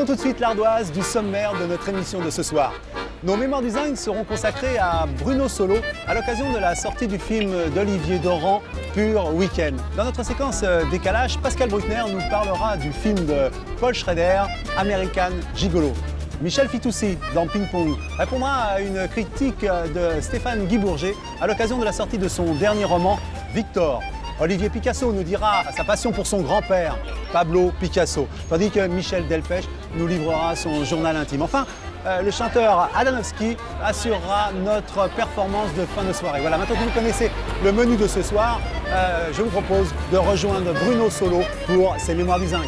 Voyons tout de suite l'ardoise du sommaire de notre émission de ce soir. Nos mémoires du zinc seront consacrées à Bruno Solo à l'occasion de la sortie du film d'Olivier Daurent, Pur Week-end. Dans notre séquence décalage, Pascal Bruckner nous parlera du film de Paul Schrader, American Gigolo. Michel Fitoussi, dans Ping Pong, répondra à une critique de Stéphane Guy Bourget à l'occasion de la sortie de son dernier roman, Victor. Olivier Picasso nous dira sa passion pour son grand-père, Pablo Picasso, tandis que Michel Delpech nous livrera son journal intime. Enfin, le chanteur Adanovski assurera notre performance de fin de soirée. Voilà, maintenant que vous connaissez le menu de ce soir, je vous propose de rejoindre Bruno Solo pour ses mémoires du zinc.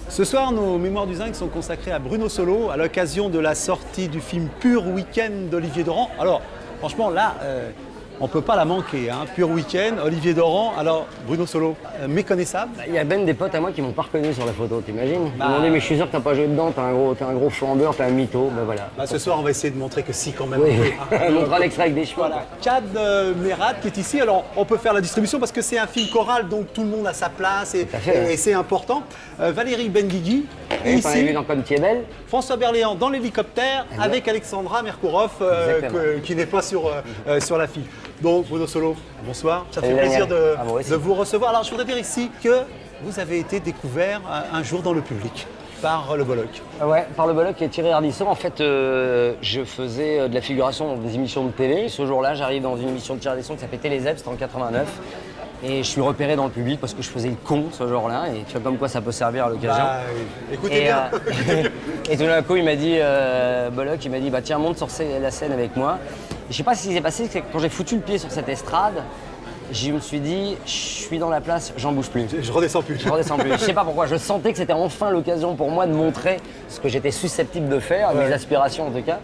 Ce soir, nos mémoires du zinc sont consacrées à Bruno Solo à l'occasion de la sortie du film Pur Week-end d'Olivier Daurent. Alors, franchement, là, on ne peut pas la manquer, hein. Pur Week-end, Olivier Daurent. Alors, Bruno Solo, méconnaissable. Il y a même des potes à moi qui m'ont pas reconnu sur la photo, t'imagines? Ils m'ont dit, mais je suis sûr que t'as pas joué dedans, t'es un gros flambeur, t'es un mytho, ben voilà. Ce soir, on va essayer de montrer que si, quand même. Oui, on montrera l'extrait avec des cheveux. Voilà. Chad Merad qui est ici. Alors, on peut faire la distribution parce que c'est un film choral, donc tout le monde a sa place et c'est important. Valérie Benguigui, ici. Dans Comme tu es belle. François Berléand dans l'hélicoptère avec Alexandra Merkourov qui n'est pas sur l'affiche. Donc Bruno Solo, bonsoir. Ça fait plaisir de vous recevoir. Alors je voudrais dire ici que vous avez été découvert un jour dans le public par le Bollock. Ouais, par le Bollock et Thierry Ardisson. En fait, je faisais de la figuration dans des émissions de télé. Ce jour-là, j'arrive dans une émission de Thierry Ardisson qui s'appelait Télézep, c'était en 89. Et je suis repéré dans le public parce que je faisais le con ce jour-là. Et tu vois comme quoi ça peut servir à l'occasion. Écoutez bien. Et tout d'un coup, il m'a dit, Bollock, il m'a dit, bah tiens, monte sur la scène avec moi. Et je sais pas ce qui s'est passé, c'est que quand j'ai foutu le pied sur cette estrade, je me suis dit, je suis dans la place, j'en bouge plus. Je redescends plus. Je redescends plus. Je sais pas pourquoi, je sentais que c'était enfin l'occasion pour moi de montrer ce que j'étais susceptible de faire, mes aspirations en tout cas.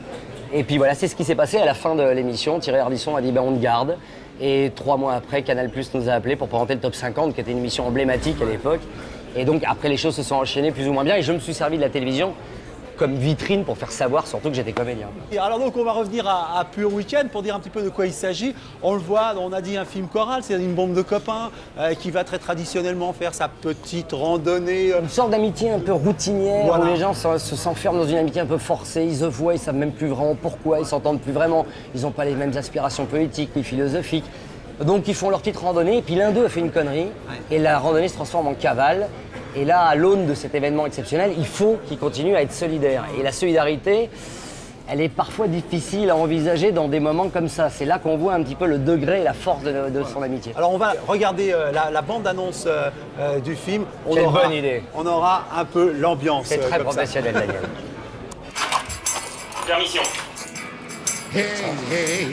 Et puis voilà, c'est ce qui s'est passé à la fin de l'émission. Thierry Ardisson a dit, on te garde. Et 3 mois après, Canal+ nous a appelés pour présenter le Top 50, qui était une émission emblématique à l'époque. Et donc après, les choses se sont enchaînées plus ou moins bien et je me suis servi de la télévision comme vitrine pour faire savoir surtout que j'étais comédien. Alors donc on va revenir à Pur Week-end pour dire un petit peu de quoi il s'agit. On le voit, on a dit un film choral, c'est une bande de copains qui va très traditionnellement faire sa petite randonnée. Une sorte d'amitié un peu routinière où les gens s'enferment dans une amitié un peu forcée, ils se voient, ils savent même plus vraiment pourquoi, ils s'entendent plus vraiment, ils n'ont pas les mêmes aspirations politiques ni philosophiques. Donc ils font leur petite randonnée et puis l'un d'eux a fait une connerie et la randonnée se transforme en cavale. Et là, à l'aune de cet événement exceptionnel, il faut qu'il continue à être solidaire. Et la solidarité, elle est parfois difficile à envisager dans des moments comme ça. C'est là qu'on voit un petit peu le degré et la force de son amitié. Alors on va regarder la bande-annonce du film. Quelle bonne idée. On aura un peu l'ambiance. C'est très professionnel, Daniel. Permission.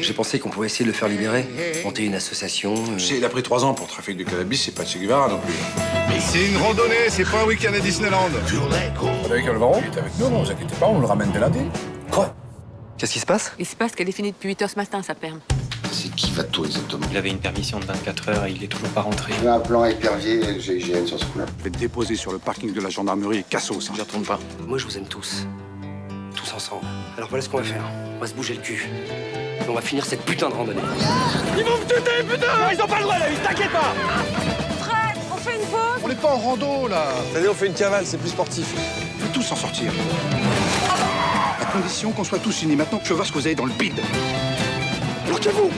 J'ai pensé qu'on pouvait essayer de le faire libérer, monter une association. Il a pris 3 ans pour trafic de cannabis, c'est pas Che Guevara non plus. C'est une randonnée, c'est pas un week-end à Disneyland. Avec Alvaro, il est avec nous, non, vous inquiétez pas, on le ramène dès lundi. Quoi? Qu'est-ce qui se passe? Il se passe qu'elle est finie depuis 8 h ce matin, sa perme. C'est qui va tout exactement? Il avait une permission de 24 heures et il est toujours pas rentré. J'ai un plan épervier et GIGN sur ce coup-là. Je vais te déposer sur le parking de la gendarmerie et Cassos. J'y retourne pas. Moi, je vous aime tous. Tous ensemble. Alors voilà ce qu'on va faire. On va se bouger le cul. Et on va finir cette putain de randonnée. Ils vont me tuer, putain! Ils ont pas le droit, là, t'inquiète pas! Fred, on fait une pause? On n'est pas en rando, là. Allez, on fait une cavale, c'est plus sportif. On peut tous s'en sortir. À condition qu'on soit tous unis. Maintenant, je veux voir ce que vous avez dans le bide. Bloquez-vous!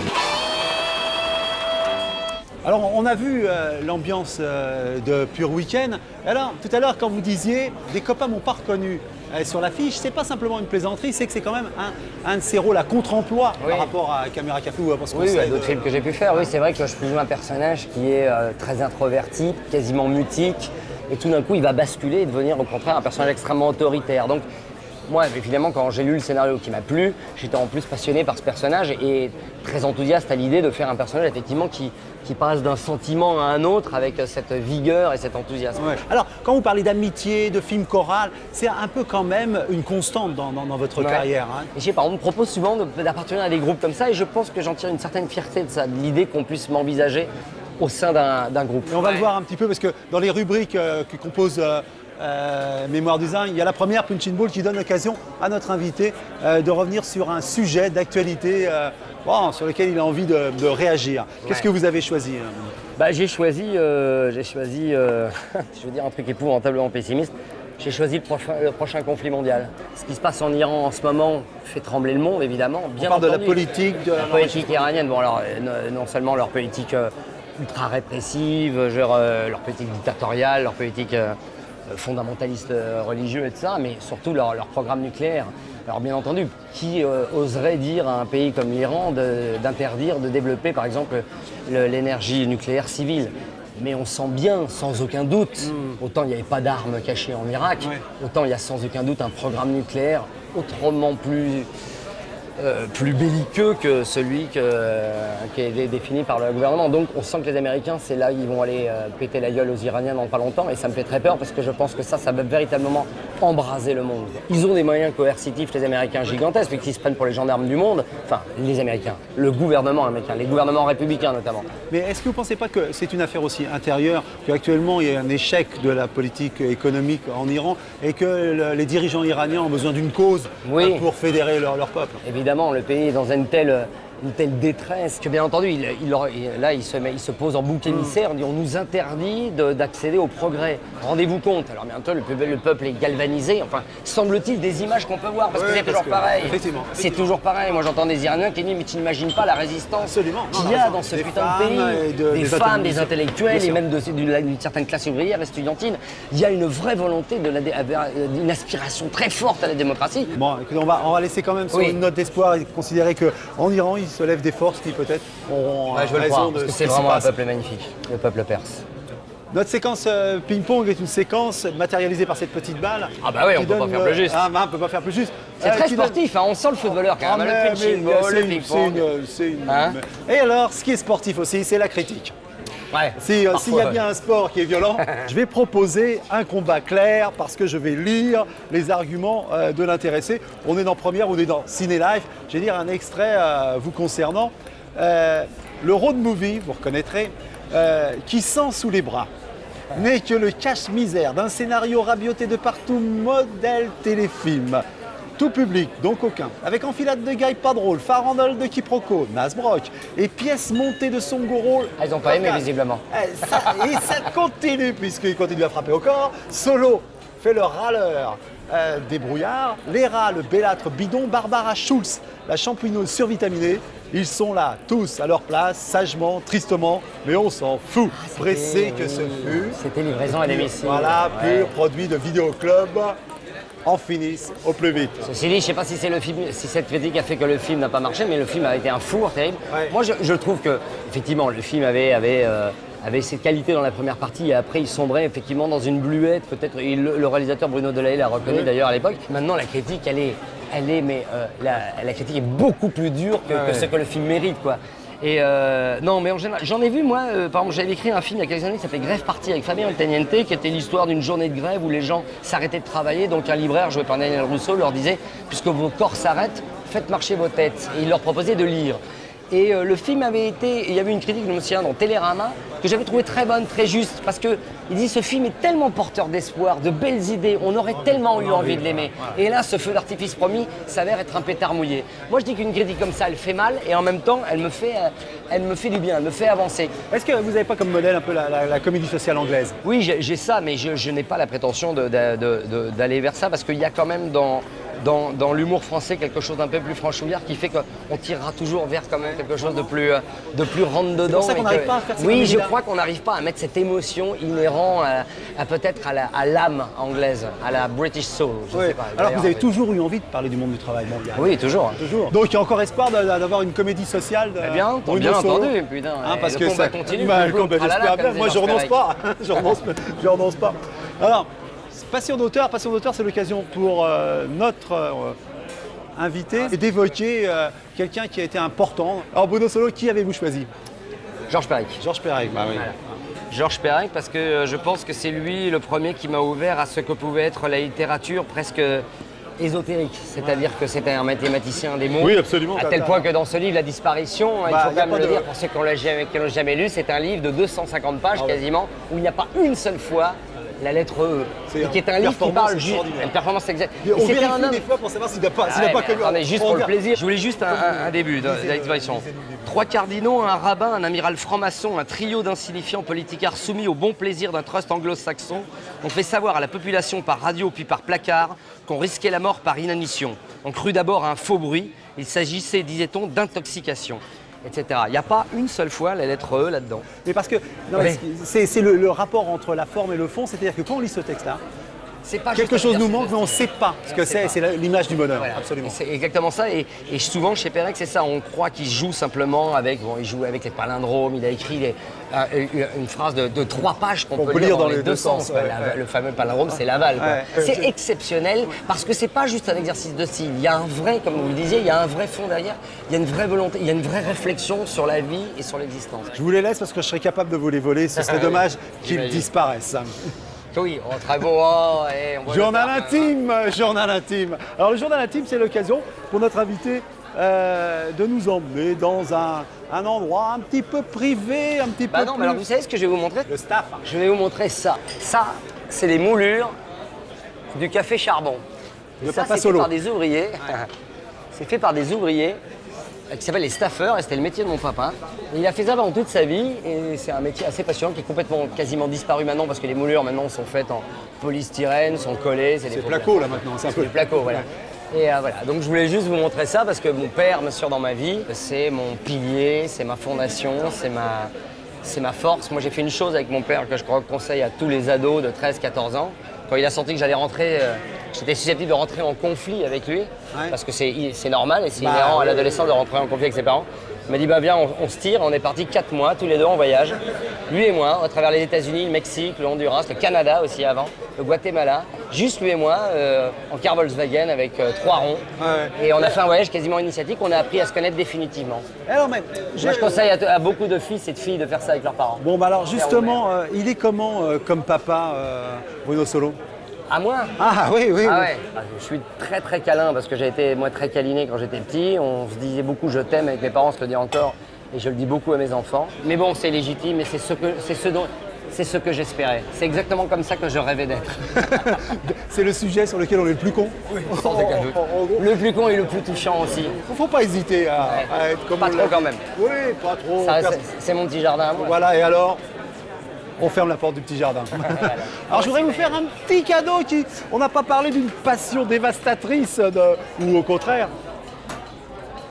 Alors on a vu l'ambiance de Pur Week-end. Alors tout à l'heure quand vous disiez des copains m'ont pas reconnu sur l'affiche, c'est pas simplement une plaisanterie, c'est que c'est quand même un de ces rôles à contre-emploi par rapport à Caméra Café ou à Pense Oui, à d'autres films que j'ai pu faire. Oui, c'est vrai que je joue un personnage qui est très introverti, quasiment mutique, et tout d'un coup il va basculer et devenir au contraire un personnage extrêmement autoritaire. Donc Moi, évidemment, quand j'ai lu le scénario qui m'a plu, j'étais en plus passionné par ce personnage et très enthousiaste à l'idée de faire un personnage effectivement qui passe d'un sentiment à un autre avec cette vigueur et cet enthousiasme. Ouais. Alors, quand vous parlez d'amitié, de film choral, c'est un peu quand même une constante dans votre carrière. Hein. Et je sais pas, on me propose souvent d'appartenir à des groupes comme ça et je pense que j'en tire une certaine fierté de ça, de l'idée qu'on puisse m'envisager au sein d'un groupe. Et on va le voir un petit peu parce que dans les rubriques qui composent Mémoire du Zinc, il y a la première, Punching Ball, qui donne l'occasion à notre invité de revenir sur un sujet d'actualité sur lequel il a envie de réagir. Qu'est-ce que vous avez choisi J'ai choisi, je veux dire un truc épouvantablement pessimiste, j'ai choisi le prochain conflit mondial. Ce qui se passe en Iran en ce moment fait trembler le monde, évidemment. Bien on parle entendu. de la politique. La politique iranienne, bon alors non seulement leur politique ultra répressive, leur politique dictatoriale, leur politique fondamentaliste religieux et tout ça, mais surtout leur programme nucléaire. Alors bien entendu, qui oserait dire à un pays comme l'Iran d'interdire de développer par exemple l'énergie nucléaire civile? Mais on sent bien, sans aucun doute, autant il n'y avait pas d'armes cachées en Irak, autant il y a sans aucun doute un programme nucléaire autrement plus belliqueux que celui qui est défini par le gouvernement. Donc on sent que les Américains, c'est là où ils vont aller péter la gueule aux Iraniens dans pas longtemps et ça me fait très peur parce que je pense que ça va véritablement embraser le monde. Ils ont des moyens coercitifs, les Américains, gigantesques, puisqu'ils se prennent pour les gendarmes du monde. Enfin, les Américains, le gouvernement américain, les gouvernements républicains notamment. Mais est-ce que vous ne pensez pas que c'est une affaire aussi intérieure, qu'actuellement il y a un échec de la politique économique en Iran et que les dirigeants iraniens ont besoin d'une cause pour fédérer leur peuple? Évidemment, le pays est dans une telle détresse que bien entendu, il se pose en bouc émissaire, on nous interdit d'accéder au progrès. Rendez-vous compte, alors bientôt le peuple est galvanisé, enfin semble-t-il des images qu'on peut voir, parce que c'est toujours pareil. C'est toujours pareil, moi j'entends des Iraniens qui disent mais tu n'imagines pas la résistance qu'il y a dans ce putain de pays, des femmes, des intellectuels et même d'une certaine classe ouvrière, estudiantine. Il y a une vraie volonté, une aspiration très forte à la démocratie. Bon, écoutez, on va laisser quand même sur une note d'espoir et considérer qu'en Iran, il se lève des forces qui peut-être auront raison de ce qui se passe. C'est vraiment un peuple magnifique, le peuple perse. Notre séquence ping-pong est une séquence matérialisée par cette petite balle. Ah bah oui, on peut pas faire plus juste. Ah bah on peut pas faire plus juste. C'est très sportif, hein, on sent le footballeur quand même, le punching ball, le ping-pong. Et alors, ce qui est sportif aussi, c'est la critique. Ouais, s'il y a bien un sport qui est violent, je vais proposer un combat clair parce que je vais lire les arguments de l'intéressé. On est dans Première, on est dans Ciné Life. Je vais lire un extrait vous concernant. Le road movie, vous reconnaîtrez, qui sent sous les bras, n'est que le cache-misère d'un scénario rabioté de partout, modèle téléfilm. Tout public, donc aucun, avec enfilade de gars pas drôle, farandole de quiproquo, Nasbrock, et pièces montées de son gros rôle. Ils n'ont pas aimé visiblement. Et ça continue, puisqu'il continue à frapper au corps. Solo fait le râleur des brouillards, Léra, le bellâtre bidon, Barbara Schulz, la champigneuse survitaminée. Ils sont là, tous à leur place, sagement, tristement, mais on s'en fout. Pressé que ce fut. C'était livraison à l'émission. Voilà, pur produit de vidéoclub. En finissent au plus vite. Ceci dit, je ne sais pas si c'est le film, si cette critique a fait que le film n'a pas marché, mais le film a été un four terrible. Ouais. Moi, je trouve que effectivement, le film avait ses qualités dans la première partie et après il sombrait effectivement dans une bluette peut-être. Et le réalisateur Bruno Delahey l'a reconnu d'ailleurs à l'époque. Maintenant, la critique, la critique est beaucoup plus dure que ce que le film mérite, quoi. Et non, mais en général, j'en ai vu moi, par exemple, j'avais écrit un film il y a quelques années qui s'appelait Grève Partie avec Fabien Altaniente, qui était l'histoire d'une journée de grève où les gens s'arrêtaient de travailler. Donc un libraire joué par Daniel Rousseau leur disait, puisque vos corps s'arrêtent, faites marcher vos têtes. Et il leur proposait de lire. Et le film avait été, il y avait une critique, je me souviens, dans Télérama, que j'avais trouvé très bonne, très juste, parce qu'il dit ce film est tellement porteur d'espoir, de belles idées, on aurait tellement eu envie de l'aimer. Et là, ce feu d'artifice promis s'avère être un pétard mouillé. Moi, je dis qu'une critique comme ça, elle fait mal, et en même temps, elle me fait du bien, elle me fait avancer. Est-ce que vous n'avez pas comme modèle un peu la comédie sociale anglaise? Oui, j'ai ça, mais je n'ai pas la prétention d'aller vers ça, parce qu'il y a quand même dans l'humour français quelque chose d'un peu plus franchouillard qui fait qu'on tirera toujours vers quand même quelque chose de plus rentre dedans. C'est pour ça qu'on n'arrive pas à faire cette Oui, je crois qu'on n'arrive pas à mettre cette émotion inhérente peut-être à l'âme anglaise, à la British soul. Je sais pas. Alors vous avez toujours eu envie de parler du monde du travail mondial. Oui, toujours. Donc il y a encore espoir d'avoir une comédie sociale. Bien entendu, putain. Parce que ça continue. Moi je renonce pas. Je renonce pas. Alors, Passion d'auteur, c'est l'occasion pour notre invité d'évoquer quelqu'un qui a été important. Alors Bruno Solo, qui avez-vous choisi? Georges Perec. Georges Perec, bah oui. Voilà. Georges Perec, parce que je pense que c'est lui le premier qui m'a ouvert à ce que pouvait être la littérature presque ésotérique. C'est-à-dire que c'était un mathématicien des mots. Oui, absolument. À tel point que dans ce livre, La Disparition, il faut quand même le dire pour ceux qui l'ont jamais lu, c'est un livre de 250 pages quasiment, où il n'y a pas une seule fois la lettre E. Et qui est un livre qui parle juste une performance exacte. On vérifie des fois pour savoir s'il n'a pas que lui. Attendez, juste pour le plaisir. Je voulais juste un début de la disparition. 3 cardinaux, un rabbin, un amiral franc-maçon, un trio d'insignifiants politicards soumis au bon plaisir d'un trust anglo-saxon ont fait savoir à la population par radio puis par placard qu'on risquait la mort par inanition. On crut d'abord à un faux bruit. Il s'agissait, disait-on, d'intoxication. Etc. Il n'y a pas une seule fois la lettre E là-dedans. Mais parce que c'est le rapport entre la forme et le fond, c'est-à-dire que quand on lit ce texte-là, quelque chose nous manque, mais on ne sait pas ce que c'est l'image du bonheur, voilà. Absolument. C'est exactement ça, et souvent chez Perec, c'est ça, on croit qu'il joue simplement avec, il joue avec les palindromes, il a écrit une phrase de 3 pages qu'on peut lire dans les deux sens. Le fameux palindrome, c'est l'aval. C'est exceptionnel, parce que c'est pas juste un exercice de style, il y a un vrai, comme vous le disiez, il y a un vrai fond derrière, il y a une vraie volonté, il y a une vraie réflexion sur la vie et sur l'existence. Je vous les laisse parce que je serais capable de vous les voler, ce serait dommage qu'ils disparaissent. Oui, très beau. Journal intime. Alors le journal intime, c'est l'occasion pour notre invité de nous emmener dans un endroit un petit peu privé, un petit peu non, mais alors vous savez ce que je vais vous montrer? Le staff. Je vais vous montrer ça. Ça, c'est les moulures du café Charbon. De ça, Papa c'est Solo. fait par des ouvriers. C'est fait par des ouvriers qui s'appellent les staffeurs, et c'était le métier de mon papa. Et il a fait ça pendant toute sa vie, et c'est un métier assez passionnant qui est complètement quasiment disparu maintenant, parce que les moulures maintenant sont faites en polystyrène, sont collées. C'est placo là maintenant, c'est un peu le placo, voilà. Et voilà, donc je voulais juste vous montrer ça parce que mon père, bien sûr, dans ma vie, c'est mon pilier, c'est ma fondation, c'est ma force. Moi, j'ai fait une chose avec mon père que je conseille à tous les ados de 13-14 ans. Quand il a senti que j'allais rentrer, j'étais susceptible de rentrer en conflit avec lui, parce que c'est normal et c'est inhérent à l'adolescent de rentrer en conflit avec ses parents. Il m'a dit, viens, on se tire, on est partis 4 mois, tous les deux en voyage. Lui et moi, à travers les États-Unis, le Mexique, le Honduras, le Canada aussi avant, le Guatemala. Juste lui et moi, en car Volkswagen avec 3 ronds. Et on a fait un voyage quasiment initiatique, on a appris à se connaître définitivement. Alors, moi, je conseille à beaucoup de fils et de filles de faire ça avec leurs parents. Bon, alors justement, il est comment comme papa, Bruno Solo? À moi? Ah oui. Ouais. Je suis très très câlin parce que j'ai été moi très câliné quand j'étais petit. On se disait beaucoup je t'aime avec mes parents, je le dis encore et je le dis beaucoup à mes enfants. Mais bon, c'est légitime et c'est ce que j'espérais. C'est exactement comme ça que je rêvais d'être. C'est le sujet sur lequel on est le plus con. Oui, sans aucun doute. Le plus con et le plus touchant aussi. Faut pas hésiter à être comme pas trop quand même. Oui, pas trop. C'est mon petit jardin. Moi. Voilà, et alors on ferme la porte du petit jardin. Alors je voudrais vous faire un petit cadeau on n'a pas parlé d'une passion dévastatrice ou au contraire.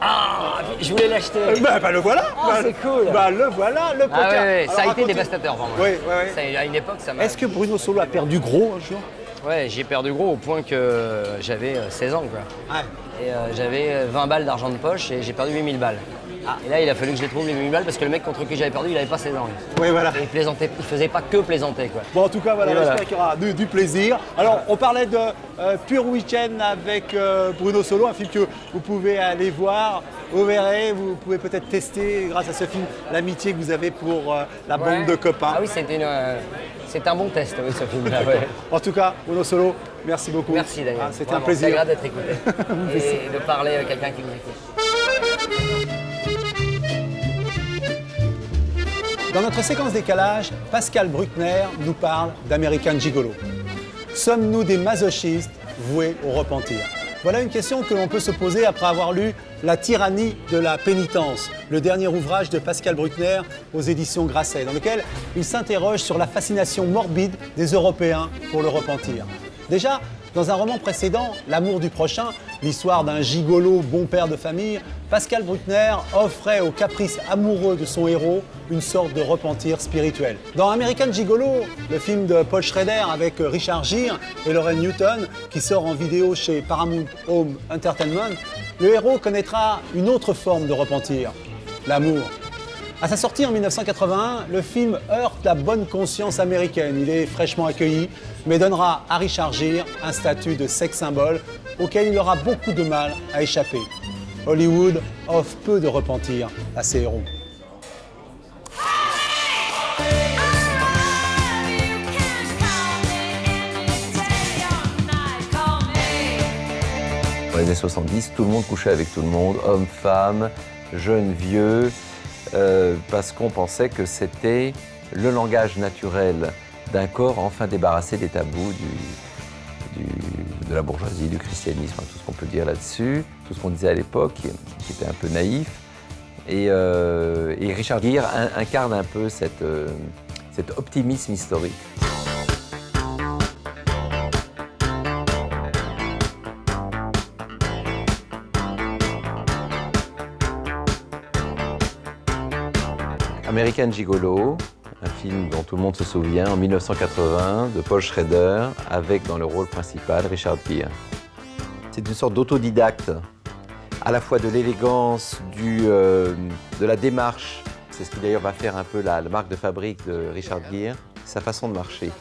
Ah, je voulais l'acheter. Le voilà. C'est cool. Le voilà, le poker. Oui. Ça a été dévastateur pour moi. Oui. À une époque, ça m'a... Est-ce que Bruno Solo a perdu gros un jour? Ouais, j'ai perdu gros au point que j'avais 16 ans, quoi. Et j'avais 20 balles d'argent de poche et j'ai perdu 8000 balles. Et là, il a fallu que je les trouve les 8000 balles parce que le mec contre qui j'avais perdu, il n'avait pas 16 ans. Oui, voilà. Et il faisait pas que plaisanter, quoi. Bon, en tout cas, j'espère qu'il y aura du plaisir. Alors, on parlait de Pur Week-end avec Bruno Solo, un film que vous pouvez aller voir. Vous verrez, vous pouvez peut-être tester, grâce à ce film, l'amitié que vous avez pour la bande de copains. Ah oui, c'est un bon test, oui, ce film-là. En tout cas, Bruno Solo, merci beaucoup. Merci, Daniel. C'était un plaisir. C'est agréable d'être écouté et de parler avec quelqu'un qui nous écoute. Dans notre séquence décalage, Pascal Bruckner nous parle d'American Gigolo. Sommes-nous des masochistes voués au repentir? Voilà une question que l'on peut se poser après avoir lu La tyrannie de la pénitence, le dernier ouvrage de Pascal Bruckner aux éditions Grasset, dans lequel il s'interroge sur la fascination morbide des Européens pour le repentir. Déjà, dans un roman précédent, L'amour du prochain, l'histoire d'un gigolo bon père de famille, Pascal Bruckner offrait aux caprices amoureux de son héros une sorte de repentir spirituel. Dans American Gigolo, le film de Paul Schrader avec Richard Gere et Lorraine Newton, qui sort en vidéo chez Paramount Home Entertainment, le héros connaîtra une autre forme de repentir, l'amour. À sa sortie en 1981, le film heurte la bonne conscience américaine. Il est fraîchement accueilli, mais donnera à Richard Gere un statut de sex symbole auquel il aura beaucoup de mal à échapper. Hollywood offre peu de repentir à ses héros. Dans les années 70, tout le monde couchait avec tout le monde, hommes, femmes, jeunes, vieux, parce qu'on pensait que c'était le langage naturel d'un corps enfin débarrassé des tabous de la bourgeoisie, du christianisme, tout ce qu'on peut dire là-dessus, tout ce qu'on disait à l'époque, qui était un peu naïf. Et Richard Gere incarne un peu cet optimisme historique. American Gigolo, un film dont tout le monde se souvient, en 1980, de Paul Schrader, avec dans le rôle principal Richard Gere. C'est une sorte d'autodidacte, à la fois de l'élégance, de la démarche. C'est ce qui d'ailleurs va faire un peu la marque de fabrique de Richard Gere, sa façon de marcher.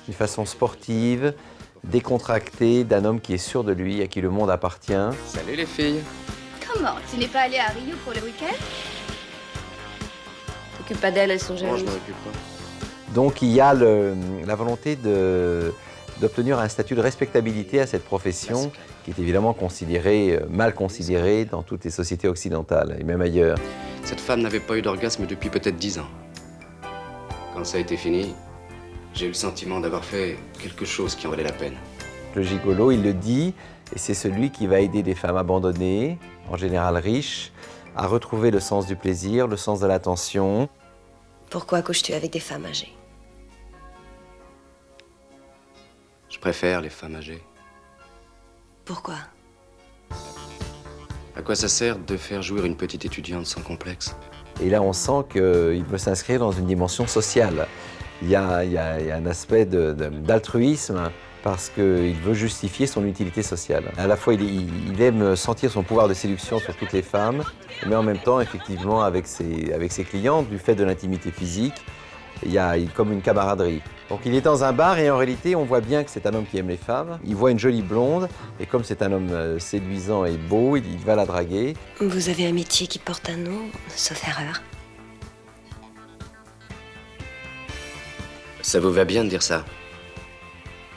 Une façon sportive, décontractée, d'un homme qui est sûr de lui, à qui le monde appartient. Salut les filles. Comment? Tu n'es pas allé à Rio pour le week-end? T'occupe pas d'elle, elles sont jalouses. Moi, je m'en occupe pas. Donc il y a la volonté d'obtenir un statut de respectabilité à cette profession qui est évidemment mal considérée dans toutes les sociétés occidentales et même ailleurs. Cette femme n'avait pas eu d'orgasme depuis peut-être 10 ans. Quand ça a été fini, j'ai eu le sentiment d'avoir fait quelque chose qui en valait la peine. Le gigolo, il le dit, et c'est celui qui va aider des femmes abandonnées, en général riches, à retrouver le sens du plaisir, le sens de l'attention. Pourquoi couches-tu avec des femmes âgées? Je préfère les femmes âgées. Pourquoi? À quoi ça sert de faire jouir une petite étudiante sans complexe? Et là, on sent qu'il veut s'inscrire dans une dimension sociale. Il y a un aspect d'altruisme parce qu'il veut justifier son utilité sociale. À la fois, il aime sentir son pouvoir de séduction sur toutes les femmes, mais en même temps, effectivement, avec ses clients, du fait de l'intimité physique, il y a comme une camaraderie. Donc il est dans un bar et en réalité, on voit bien que c'est un homme qui aime les femmes. Il voit une jolie blonde et comme c'est un homme séduisant et beau, il va la draguer. Vous avez un métier qui porte un nom, sauf erreur. Ça vous va bien de dire ça?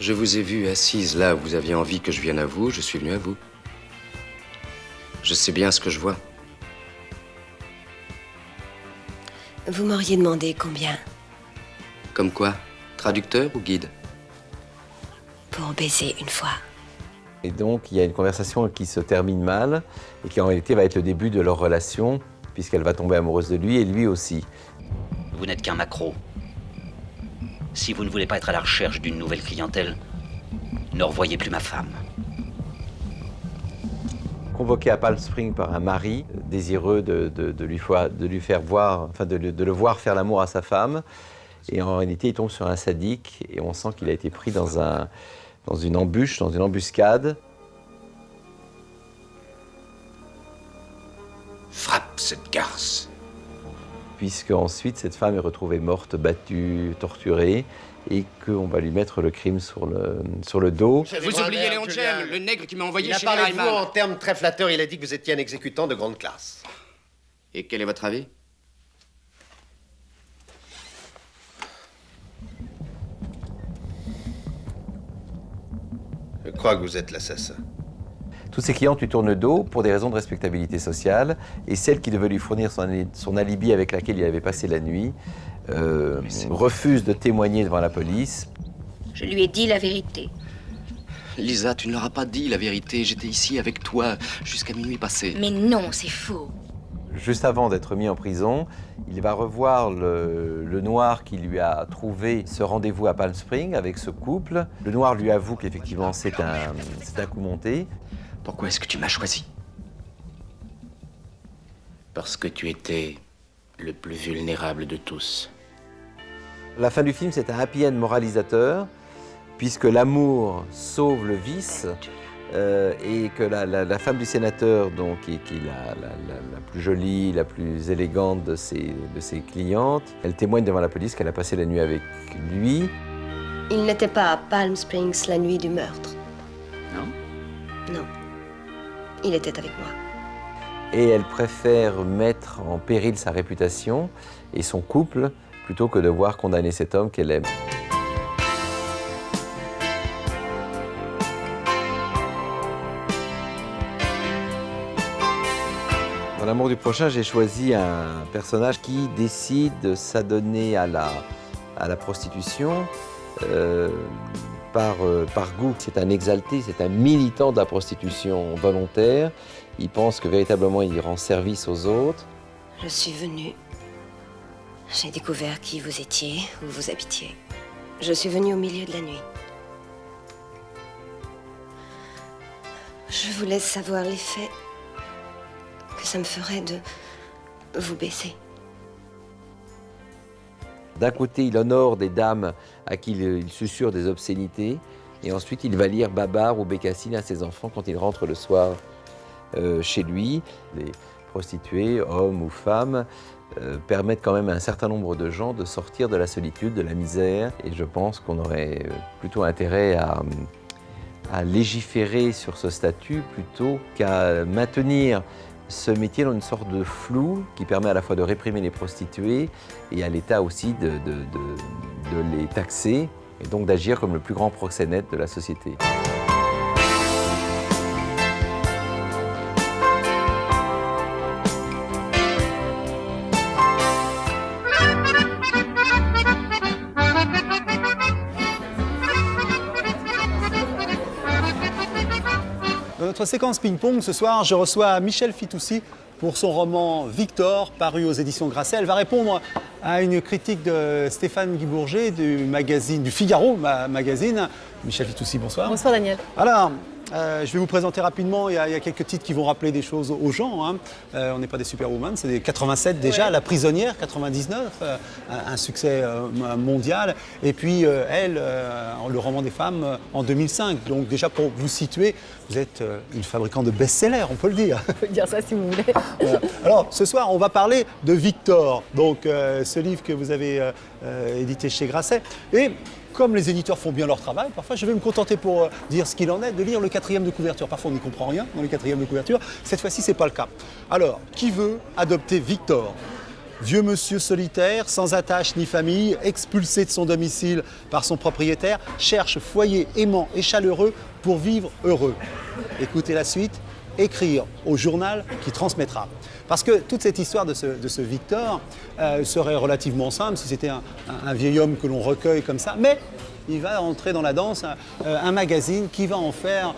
Je vous ai vu assise là où vous aviez envie que je vienne à vous, je suis venu à vous. Je sais bien ce que je vois. Vous m'auriez demandé combien? Comme quoi? Traducteur ou guide? Pour baiser une fois. Et donc, il y a une conversation qui se termine mal et qui en réalité va être le début de leur relation puisqu'elle va tomber amoureuse de lui et lui aussi. Vous n'êtes qu'un maquereau. Si vous ne voulez pas être à la recherche d'une nouvelle clientèle, ne revoyez plus ma femme. Convoqué à Palm Springs par un mari désireux de lui faire voir, enfin de le voir faire l'amour à sa femme. Et en réalité, il tombe sur un sadique et on sent qu'il a été pris dans une embûche, dans une embuscade. Frappe cette garce. Puisque ensuite cette femme est retrouvée morte, battue, torturée, et qu'on va lui mettre le crime sur le dos. Vous oubliez Léon Chen, le nègre qui m'a envoyé chez Reimann. Il a parlé de vous Reimann. en termes très flatteurs, il a dit que vous étiez un exécutant de grande classe. Et quel est votre avis? Je crois que vous êtes l'assassin. Tous ses clients lui tournent le dos pour des raisons de respectabilité sociale, et celle qui devait lui fournir son alibi avec laquelle il avait passé la nuit refuse de témoigner devant la police. Je lui ai dit la vérité. Lisa, tu ne leur as pas dit la vérité. J'étais ici avec toi jusqu'à minuit passé. Mais non, c'est faux. Juste avant d'être mis en prison, il va revoir le noir qui lui a trouvé ce rendez-vous à Palm Springs avec ce couple. Le noir lui avoue qu'effectivement c'est un coup monté. Pourquoi est-ce que tu m'as choisi? Parce que tu étais le plus vulnérable de tous. La fin du film, c'est un happy end moralisateur, puisque l'amour sauve le vice et que la femme du sénateur, donc, qui est la plus jolie, la plus élégante de ses clientes, elle témoigne devant la police qu'elle a passé la nuit avec lui. Il n'était pas à Palm Springs la nuit du meurtre. Non? Non. Il était avec moi. Et elle préfère mettre en péril sa réputation et son couple plutôt que de voir condamner cet homme qu'elle aime. Dans L'amour du prochain, j'ai choisi un personnage qui décide de s'adonner à la prostitution par goût. C'est un exalté, c'est un militant de la prostitution volontaire. Il pense que véritablement il rend service aux autres. Je suis venue. J'ai découvert qui vous étiez, où vous habitiez. Je suis venue au milieu de la nuit. Je voulais savoir l'effet que ça me ferait de vous baiser. D'un côté, il honore des dames à qui il susurre des obscénités, et ensuite il va lire Babar ou Bécassine à ses enfants quand il rentre le soir chez lui. Les prostituées, hommes ou femmes, permettent quand même à un certain nombre de gens de sortir de la solitude, de la misère, et je pense qu'on aurait plutôt intérêt à légiférer sur ce statut plutôt qu'à maintenir ce métier dans une sorte de flou qui permet à la fois de réprimer les prostituées et à l'État aussi de les taxer et donc d'agir comme le plus grand proxénète de la société. Dans notre séquence ping-pong, ce soir, je reçois Michel Fitoussi pour son roman Victor, paru aux éditions Grasset. Elle va répondre à une critique de Stéphane Guy Bourget du Figaro magazine. Michel Fitoussi, bonsoir. Bonsoir Daniel. Alors, je vais vous présenter rapidement, il y a quelques titres qui vont rappeler des choses aux gens. Hein. On n'est pas des superwoman, c'est des 87 déjà, ouais. La prisonnière, 99, un succès mondial. Et puis elle, le roman des femmes, en 2005. Donc déjà pour vous situer, vous êtes une fabricante de best-sellers, on peut le dire. On peut dire ça si vous voulez. Voilà. Alors ce soir, on va parler de Victor, donc ce livre que vous avez édité chez Grasset. Et comme les éditeurs font bien leur travail, parfois je vais me contenter pour dire ce qu'il en est, de lire le 4e de couverture. Parfois on n'y comprend rien dans le 4e de couverture. Cette fois-ci, ce n'est pas le cas. Alors, qui veut adopter Victor ? Vieux monsieur solitaire, sans attache ni famille, expulsé de son domicile par son propriétaire, cherche foyer aimant et chaleureux pour vivre heureux. Écoutez la suite, écrire au journal qui transmettra. Parce que toute cette histoire de ce Victor serait relativement simple si c'était un vieil homme que l'on recueille comme ça, mais il va entrer dans la danse un magazine qui va en faire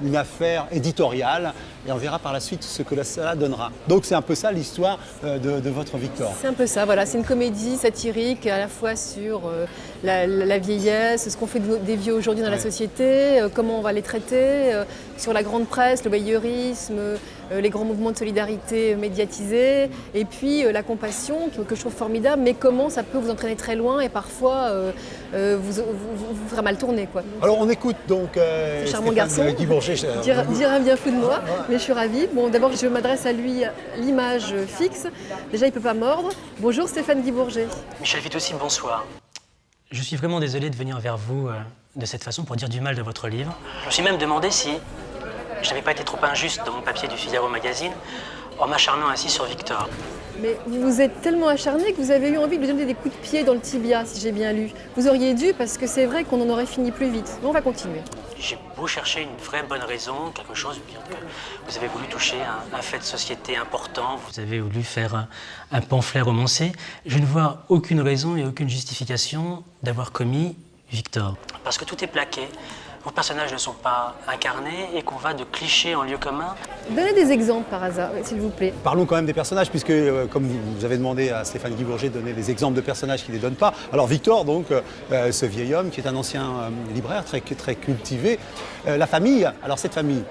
une affaire éditoriale et on verra par la suite ce que cela donnera. Donc c'est un peu ça l'histoire de votre Victor. C'est un peu ça, voilà. C'est une comédie satirique à la fois sur la vieillesse, ce qu'on fait des vieux aujourd'hui dans la société, comment on va les traiter, sur la grande presse, le voyeurisme, les grands mouvements de solidarité médiatisés, et puis la compassion, que je trouve formidable, mais comment ça peut vous entraîner très loin et parfois vous faire mal tourner, quoi. Alors on écoute donc ce charmant garçon, Guy Bourget. Dire un bien fou de moi, mais je suis ravie. Bon, d'abord, je m'adresse à lui l'image fixe. Déjà, il ne peut pas mordre. Bonjour Stéphane Guy Bourget. Michel Fitoussi, bonsoir. Je suis vraiment désolé de venir vers vous de cette façon pour dire du mal de votre livre. Je me suis même demandé si je n'avais pas été trop injuste dans mon papier du Figaro magazine en m'acharnant ainsi sur Victor. Mais vous êtes tellement acharné que vous avez eu envie de lui donner des coups de pied dans le tibia, si j'ai bien lu. Vous auriez dû, parce que c'est vrai qu'on en aurait fini plus vite. Mais on va continuer. J'ai beau chercher une vraie bonne raison, quelque chose, bien que vous avez voulu toucher un fait de société important, vous avez voulu faire un pamphlet romancé, je ne vois aucune raison et aucune justification d'avoir commis Victor. Parce que tout est plaqué. Vos personnages ne sont pas incarnés et qu'on va de cliché en lieu commun. Donnez des exemples par hasard, s'il vous plaît. Parlons quand même des personnages, puisque comme vous avez demandé à Stéphane Guy Bourget de donner des exemples de personnages qui ne les donnent pas. Alors Victor, donc, ce vieil homme qui est un ancien libraire très cultivé. La famille, alors cette famille,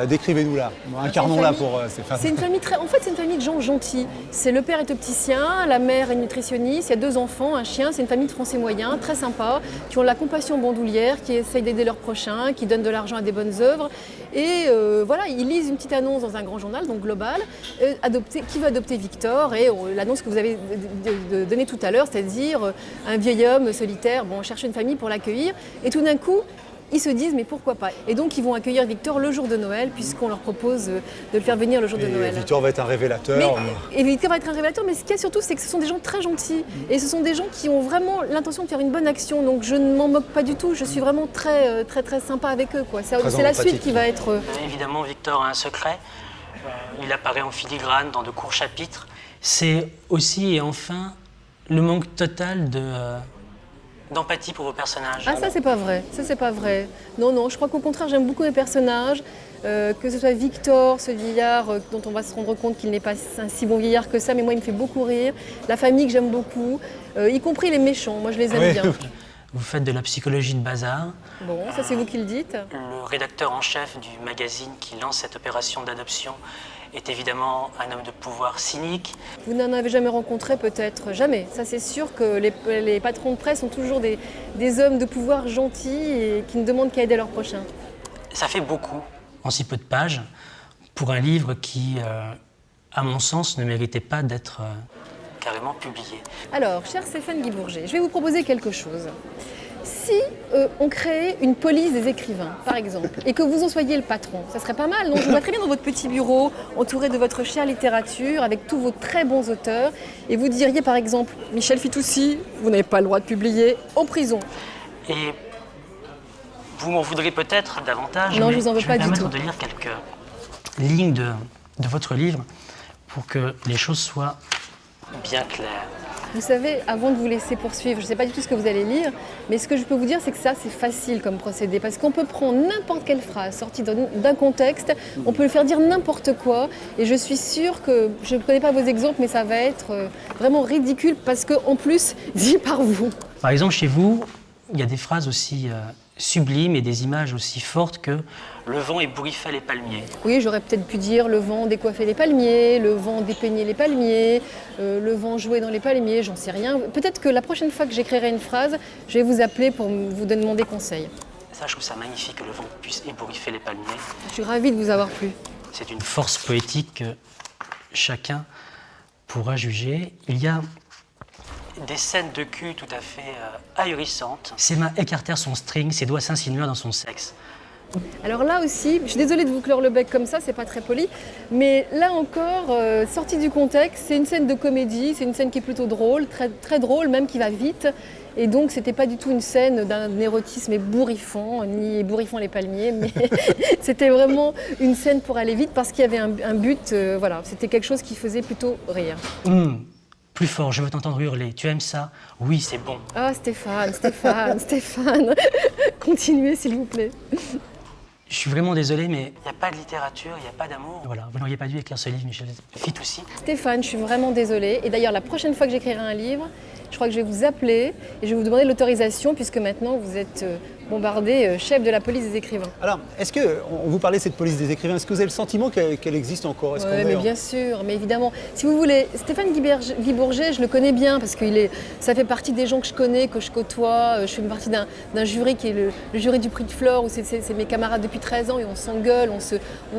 Décrivez-nous-la, incarnons-la pour Stéphane. C'est une famille en fait, c'est une famille de gens gentils. Le père est opticien, la mère est nutritionniste, il y a 2 enfants, un chien. C'est une famille de Français moyens, très sympa, qui ont la compassion bandoulière, qui essayent d'aider leurs prochains, qui donnent de l'argent à des bonnes œuvres. Et voilà, ils lisent une petite annonce dans un grand journal, donc global, qui va adopter Victor. Et l'annonce que vous avez donnée tout à l'heure, c'est-à-dire un vieil homme solitaire, bon, cherche une famille pour l'accueillir. Et tout d'un coup, ils se disent mais pourquoi pas. Et donc ils vont accueillir Victor le jour de Noël, puisqu'on leur propose de le faire venir le jour de Noël. Victor va être un révélateur. Et Victor va être un révélateur, mais ce qu'il y a surtout, c'est que ce sont des gens très gentils. Et ce sont des gens qui ont vraiment l'intention de faire une bonne action. Donc je ne m'en moque pas du tout, je suis vraiment très sympa avec eux, quoi. C'est la suite qui va être... Évidemment, Victor a un secret. Il apparaît en filigrane dans de courts chapitres. C'est aussi et enfin le manque total d'empathie pour vos personnages. Ah, ça c'est pas vrai, Non, je crois qu'au contraire j'aime beaucoup les personnages, que ce soit Victor, ce vieillard dont on va se rendre compte qu'il n'est pas un si bon vieillard que ça, mais moi il me fait beaucoup rire, la famille que j'aime beaucoup, y compris les méchants, moi je les aime bien. Vous faites de la psychologie de bazar. Bon, ça c'est vous qui le dites. Le rédacteur en chef du magazine qui lance cette opération d'adoption est évidemment un homme de pouvoir cynique. Vous n'en avez jamais rencontré peut-être, jamais. Ça c'est sûr que les patrons de presse sont toujours des hommes de pouvoir gentils et qui ne demandent qu'à aider leurs prochains. Ça fait beaucoup, en si peu de pages, pour un livre qui, à mon sens, ne méritait pas d'être carrément publié. Alors, cher Stéphane Guy Bourget, je vais vous proposer quelque chose. Si on créait une police des écrivains, par exemple, et que vous en soyez le patron, ça serait pas mal, non? Je vous vois très bien dans votre petit bureau, entouré de votre chère littérature, avec tous vos très bons auteurs, et vous diriez par exemple, Michel Fitoussi, vous n'avez pas le droit de publier, en prison. Et vous m'en voudrez peut-être davantage, non, mais je vous en veux pas du tout. Je vais me permettre de lire quelques lignes de votre livre pour que les choses soient bien claires. Vous savez, avant de vous laisser poursuivre, je ne sais pas du tout ce que vous allez lire, mais ce que je peux vous dire, c'est que ça, c'est facile comme procédé, parce qu'on peut prendre n'importe quelle phrase sortie d'un contexte, on peut le faire dire n'importe quoi, et je suis sûre que, je ne connais pas vos exemples, mais ça va être vraiment ridicule, parce qu'en plus, dit par vous. Par exemple, chez vous, il y a des phrases aussi sublimes et des images aussi fortes que le vent ébouriffait les palmiers. Oui, j'aurais peut-être pu dire le vent décoiffait les palmiers, le vent dépeignait les palmiers, le vent jouait dans les palmiers, j'en sais rien. Peut-être que la prochaine fois que j'écrirai une phrase, je vais vous appeler pour vous demander conseil. Ça, je trouve ça magnifique que le vent puisse ébouriffer les palmiers. Je suis ravie de vous avoir plu. C'est une force poétique que chacun pourra juger. Il y a des scènes de cul tout à fait ahurissantes. Ses mains écartèrent son string, ses doigts s'insinuèrent dans son sexe. Alors là aussi, je suis désolée de vous clore le bec comme ça, c'est pas très poli, mais là encore, sortie du contexte, c'est une scène de comédie, c'est une scène qui est plutôt drôle, très, très drôle, même qui va vite. Et donc, c'était pas du tout une scène d'un érotisme ébouriffant, ni ébouriffant les palmiers, mais c'était vraiment une scène pour aller vite parce qu'il y avait un but, voilà, c'était quelque chose qui faisait plutôt rire. Plus fort, je veux t'entendre hurler. Tu aimes ça? Oui, c'est bon. Ah, Stéphane, continuez s'il vous plaît. Je suis vraiment désolé, mais il n'y a pas de littérature, il n'y a pas d'amour. Voilà, vous n'auriez pas dû écrire ce livre, Michel Fitoussi. Stéphane, je suis vraiment désolée. Et d'ailleurs, la prochaine fois que j'écrirai un livre, je crois que je vais vous appeler et je vais vous demander l'autorisation puisque maintenant vous êtes bombardé chef de la police des écrivains. Alors, est-ce que, on vous parlait de cette police des écrivains, est-ce que vous avez le sentiment qu'elle existe encore? Oui, mais bien sûr, mais évidemment. Si vous voulez, Stéphane Guy Bourget, je le connais bien parce que ça fait partie des gens que je connais, que je côtoie. Je fais partie d'un jury qui est le jury du prix de Flore où c'est mes camarades depuis 13 ans et on s'engueule, on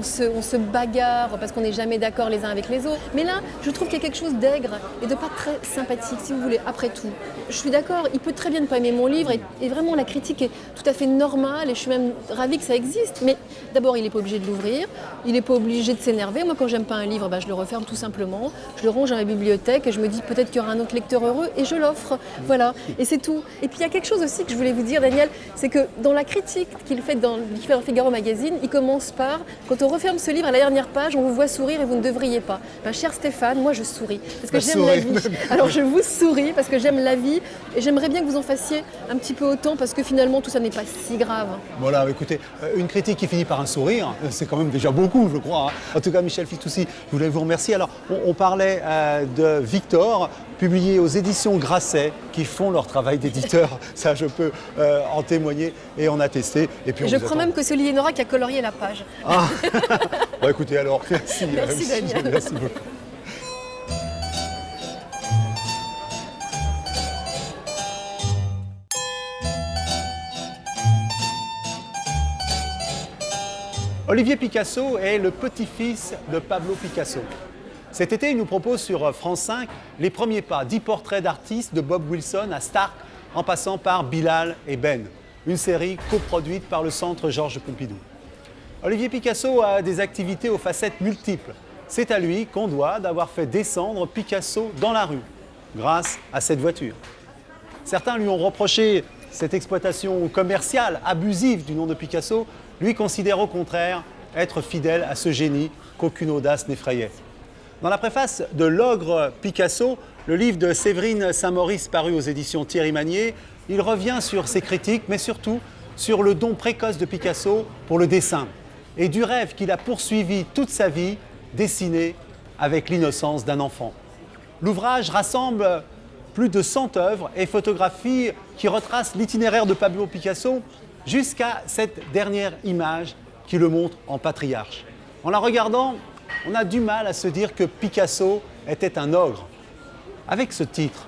se bagarre parce qu'on n'est jamais d'accord les uns avec les autres. Mais là, je trouve qu'il y a quelque chose d'aigre et de pas très sympathique, si vous voulez, après tout. Je suis d'accord, il peut très bien ne pas aimer mon livre et vraiment la critique est tout à fait normale et je suis même ravie que ça existe. Mais d'abord, il n'est pas obligé de l'ouvrir, il n'est pas obligé de s'énerver. Moi, quand j'aime pas un livre, je le referme tout simplement, je le range dans ma bibliothèque et je me dis peut-être qu'il y aura un autre lecteur heureux et je l'offre. Voilà, et c'est tout. Et puis il y a quelque chose aussi que je voulais vous dire, Daniel, c'est que dans la critique qu'il fait dans Figaro Magazine, il commence par « Quand on referme ce livre à la dernière page, on vous voit sourire et vous ne devriez pas. » Cher Stéphane, moi je souris parce que j'aime la vie. Alors je vous souris parce que j'aime la vie et j'aimerais bien que vous en fassiez un petit peu autant parce que finalement tout ça n'est n'est pas si grave. Voilà, écoutez, une critique qui finit par un sourire, c'est quand même déjà beaucoup, je crois. Hein. En tout cas, Michel Fitoussi, je voulais vous remercier. Alors, on parlait de Victor, publié aux éditions Grasset, qui font leur travail d'éditeur. Ça, je peux en témoigner et en attester. Et puis, je crois même que c'est Olivier Nora qui a colorié la page. Ah. Bon, écoutez, alors, merci. Merci, Daniel. Merci beaucoup. Olivier Picasso est le petit-fils de Pablo Picasso. Cet été, il nous propose sur France 5 les premiers pas, 10 portraits d'artistes de Bob Wilson à Stark, en passant par Bilal et Ben, une série coproduite par le Centre Georges Pompidou. Olivier Picasso a des activités aux facettes multiples. C'est à lui qu'on doit d'avoir fait descendre Picasso dans la rue, grâce à cette voiture. Certains lui ont reproché cette exploitation commerciale, abusive du nom de Picasso. Lui considère au contraire être fidèle à ce génie qu'aucune audace n'effrayait. Dans la préface de L'Ogre Picasso, le livre de Séverine Saint-Maurice paru aux éditions Thierry Magnier, il revient sur ses critiques, mais surtout sur le don précoce de Picasso pour le dessin et du rêve qu'il a poursuivi toute sa vie, dessiner avec l'innocence d'un enfant. L'ouvrage rassemble plus de 100 œuvres et photographies qui retracent l'itinéraire de Pablo Picasso jusqu'à cette dernière image qui le montre en patriarche. En la regardant, on a du mal à se dire que Picasso était un ogre. Avec ce titre,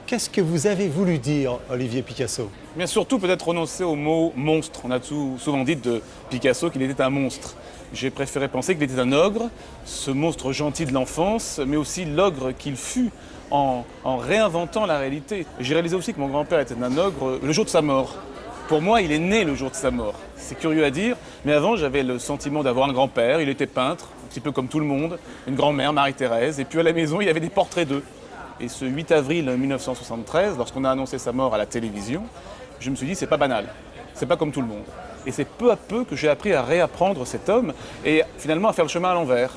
qu'est-ce que vous avez voulu dire, Olivier Picasso ? Bien surtout peut-être renoncer au mot monstre. On a souvent dit de Picasso qu'il était un monstre. J'ai préféré penser qu'il était un ogre, ce monstre gentil de l'enfance, mais aussi l'ogre qu'il fut en réinventant la réalité. J'ai réalisé aussi que mon grand-père était un ogre le jour de sa mort. Pour moi, il est né le jour de sa mort. C'est curieux à dire, mais avant, j'avais le sentiment d'avoir un grand-père. Il était peintre, un petit peu comme tout le monde, une grand-mère, Marie-Thérèse. Et puis à la maison, il y avait des portraits d'eux. Et ce 8 avril 1973, lorsqu'on a annoncé sa mort à la télévision, je me suis dit, c'est pas banal. C'est pas comme tout le monde. Et c'est peu à peu que j'ai appris à réapprendre cet homme et finalement à faire le chemin à l'envers.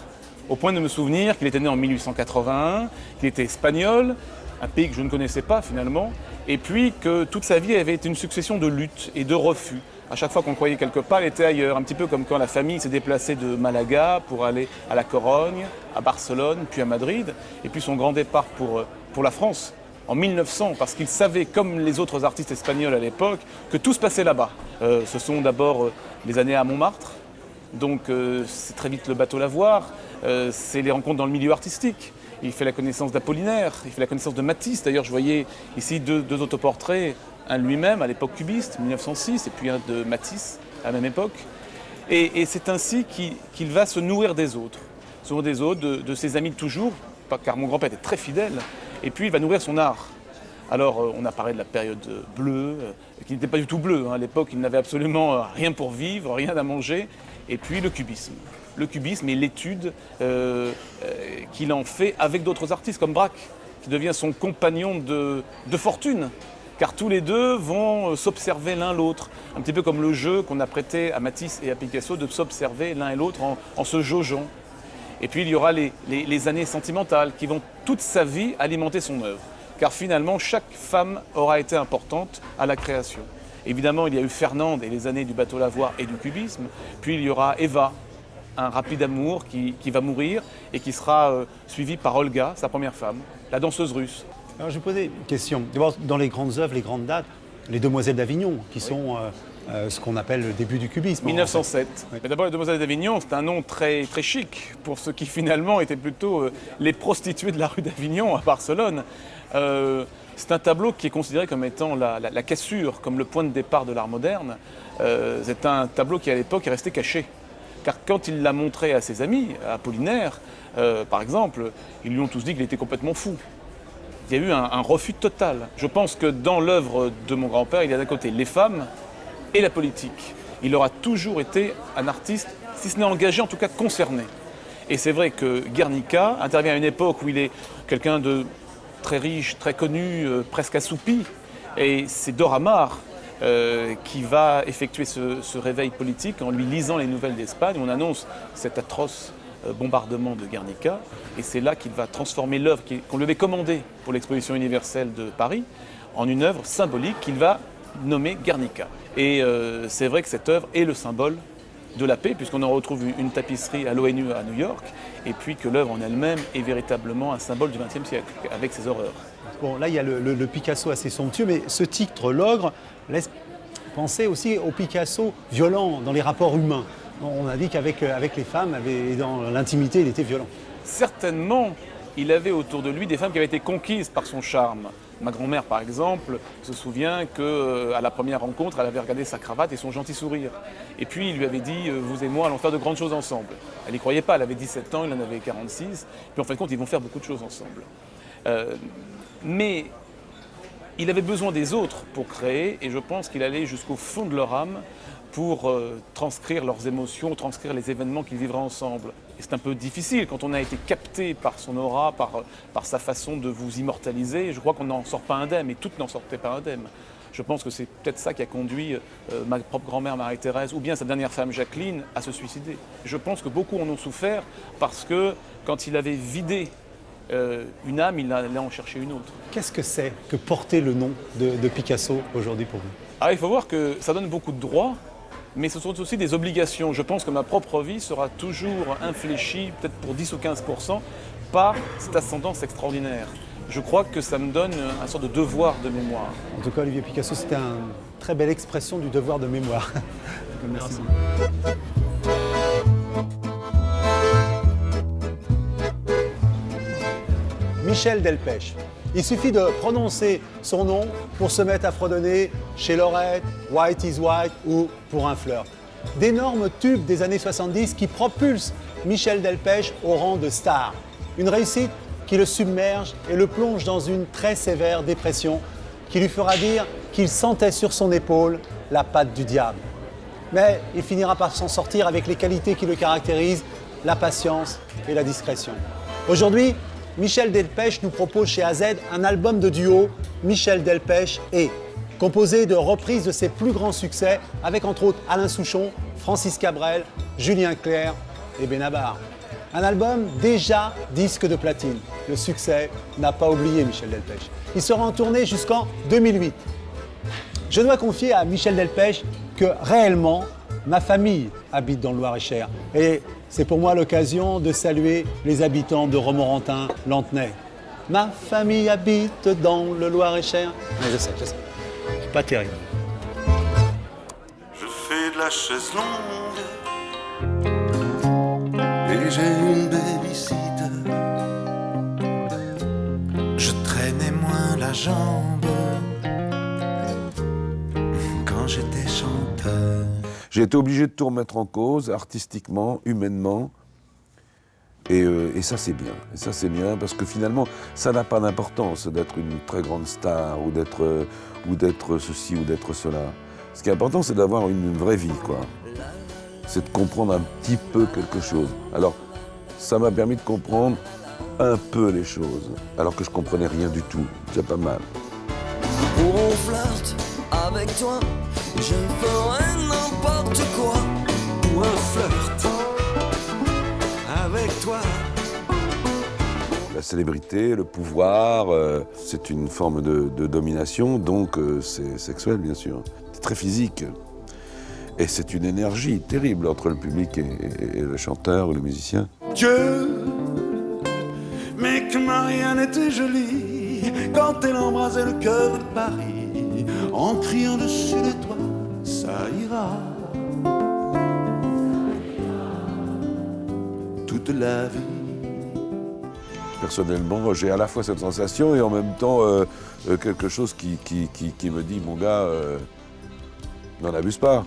Au point de me souvenir qu'il était né en 1881, qu'il était espagnol, un pays que je ne connaissais pas finalement, et puis que toute sa vie avait été une succession de luttes et de refus. À chaque fois qu'on le croyait quelque part, il était ailleurs, un petit peu comme quand la famille s'est déplacée de Malaga pour aller à La Corogne, à Barcelone, puis à Madrid, et puis son grand départ pour la France en 1900, parce qu'il savait, comme les autres artistes espagnols à l'époque, que tout se passait là-bas. Ce sont d'abord les années à Montmartre, donc c'est très vite le bateau Lavoir, c'est les rencontres dans le milieu artistique. Il fait la connaissance d'Apollinaire, il fait la connaissance de Matisse. D'ailleurs, je voyais ici deux autoportraits, un de lui-même à l'époque cubiste, 1906, et puis un de Matisse à la même époque. Et c'est ainsi qu'il va se nourrir des autres, de ses amis de toujours, car mon grand-père était très fidèle, et puis il va nourrir son art. Alors, on a parlé de la période bleue, qui n'était pas du tout bleue. Hein. À l'époque, il n'avait absolument rien pour vivre, rien à manger, et puis le cubisme. Le cubisme et l'étude qu'il en fait avec d'autres artistes comme Braque, qui devient son compagnon de fortune, car tous les deux vont s'observer l'un l'autre, un petit peu comme le jeu qu'on a prêté à Matisse et à Picasso de s'observer l'un et l'autre en se jaugeant. Et puis il y aura les années sentimentales qui vont toute sa vie alimenter son œuvre, car finalement chaque femme aura été importante à la création. Évidemment, il y a eu Fernande et les années du bateau Lavoir et du cubisme, puis il y aura Eva, un rapide amour qui va mourir et qui sera suivi par Olga, sa première femme, la danseuse russe. Alors je vais poser une question. D'abord, dans les grandes œuvres, les grandes dates, les Demoiselles d'Avignon, qui sont ce qu'on appelle le début du cubisme. 1907. Oui. Mais d'abord, les Demoiselles d'Avignon, c'est un nom très, très chic pour ceux qui finalement étaient plutôt les prostituées de la rue d'Avignon à Barcelone. C'est un tableau qui est considéré comme étant la cassure, comme le point de départ de l'art moderne. C'est un tableau qui à l'époque est resté caché. Car quand il l'a montré à ses amis, à Apollinaire, par exemple, ils lui ont tous dit qu'il était complètement fou. Il y a eu un refus total. Je pense que dans l'œuvre de mon grand-père, il y a d'un côté les femmes et la politique. Il aura toujours été un artiste, si ce n'est engagé, en tout cas concerné. Et c'est vrai que Guernica intervient à une époque où il est quelqu'un de très riche, très connu, presque assoupi. Et c'est Dora Maar qui va effectuer ce réveil politique en lui lisant les nouvelles d'Espagne. On annonce cet atroce bombardement de Guernica, et c'est là qu'il va transformer l'œuvre qu'on lui avait commandée pour l'exposition universelle de Paris en une œuvre symbolique qu'il va nommé Guernica. Et c'est vrai que cette œuvre est le symbole de la paix, puisqu'on en retrouve une tapisserie à l'ONU à New York, et puis que l'œuvre en elle-même est véritablement un symbole du XXe siècle, avec ses horreurs. Bon, là, il y a le Picasso assez somptueux, mais ce titre, l'ogre, laisse penser aussi au Picasso violent dans les rapports humains. On a dit qu'avec les femmes, dans l'intimité, il était violent. Certainement, il avait autour de lui des femmes qui avaient été conquises par son charme. Ma grand-mère, par exemple, se souvient qu'à la première rencontre, elle avait regardé sa cravate et son gentil sourire. Et puis, il lui avait dit « Vous et moi allons faire de grandes choses ensemble ». Elle n'y croyait pas, elle avait 17 ans, il en avait 46. Puis en fin de compte, ils vont faire beaucoup de choses ensemble. Mais il avait besoin des autres pour créer, et je pense qu'il allait jusqu'au fond de leur âme pour transcrire leurs émotions, transcrire les événements qu'ils vivraient ensemble. Et c'est un peu difficile quand on a été capté par son aura, par sa façon de vous immortaliser. Je crois qu'on n'en sort pas indemne, et toutes n'en sortaient pas indemnes. Je pense que c'est peut-être ça qui a conduit ma propre grand-mère Marie-Thérèse, ou bien sa dernière femme Jacqueline, à se suicider. Je pense que beaucoup en ont souffert parce que quand il avait vidé une âme, il allait en chercher une autre. Qu'est-ce que c'est que porter le nom de Picasso aujourd'hui pour vous? Il faut voir que ça donne beaucoup de droits, mais ce sont aussi des obligations. Je pense que ma propre vie sera toujours infléchie, peut-être pour 10 ou 15%, par cette ascendance extraordinaire. Je crois que ça me donne un sorte de devoir de mémoire. En tout cas, Olivier Picasso, c'était une très belle expression du devoir de mémoire. Merci. Michel Delpech. Il suffit de prononcer son nom pour se mettre à fredonner chez Lorette, White is White ou Pour un flirt. D'énormes tubes des années 70 qui propulsent Michel Delpech au rang de star. Une réussite qui le submerge et le plonge dans une très sévère dépression qui lui fera dire qu'il sentait sur son épaule la patte du diable. Mais il finira par s'en sortir avec les qualités qui le caractérisent, la patience et la discrétion. Aujourd'hui, Michel Delpech nous propose chez AZ un album de duo, Michel Delpech et, composé de reprises de ses plus grands succès, avec entre autres Alain Souchon, Francis Cabrel, Julien Clerc et Benabar. Un album déjà disque de platine. Le succès n'a pas oublié Michel Delpech. Il sera en tournée jusqu'en 2008. Je dois confier à Michel Delpech que réellement, ma famille habite dans le Loir-et-Cher. Et c'est pour moi l'occasion de saluer les habitants de Romorantin-Lantenay. Ma famille habite dans le Loir-et-Cher. Mais je sais. C'est pas terrible. Je fais de la chaise longue et j'ai une babysitter. Je traînais moins la jambe quand j'étais chanteur. J'ai été obligé de tout remettre en cause, artistiquement, humainement. Et ça, c'est bien. Et ça, c'est bien parce que finalement, ça n'a pas d'importance d'être une très grande star ou d'être ceci ou d'être cela. Ce qui est important, c'est d'avoir une vraie vie, quoi. C'est de comprendre un petit peu quelque chose. Alors, ça m'a permis de comprendre un peu les choses, alors que je comprenais rien du tout. C'est pas mal. Pour on flirte avec toi, je ferai n'importe quoi. Pour un flirt avec toi. La célébrité, le pouvoir, c'est une forme de domination, donc c'est sexuel, bien sûr. C'est très physique. Et c'est une énergie terrible entre le public et le chanteur ou le musicien. Dieu, mais que Marianne était jolie quand elle embrasait le cœur de Paris en criant dessus les toits, ça ira. Toute la vie. Personnellement, j'ai à la fois cette sensation et en même temps quelque chose qui me dit, mon gars, n'en abuse pas,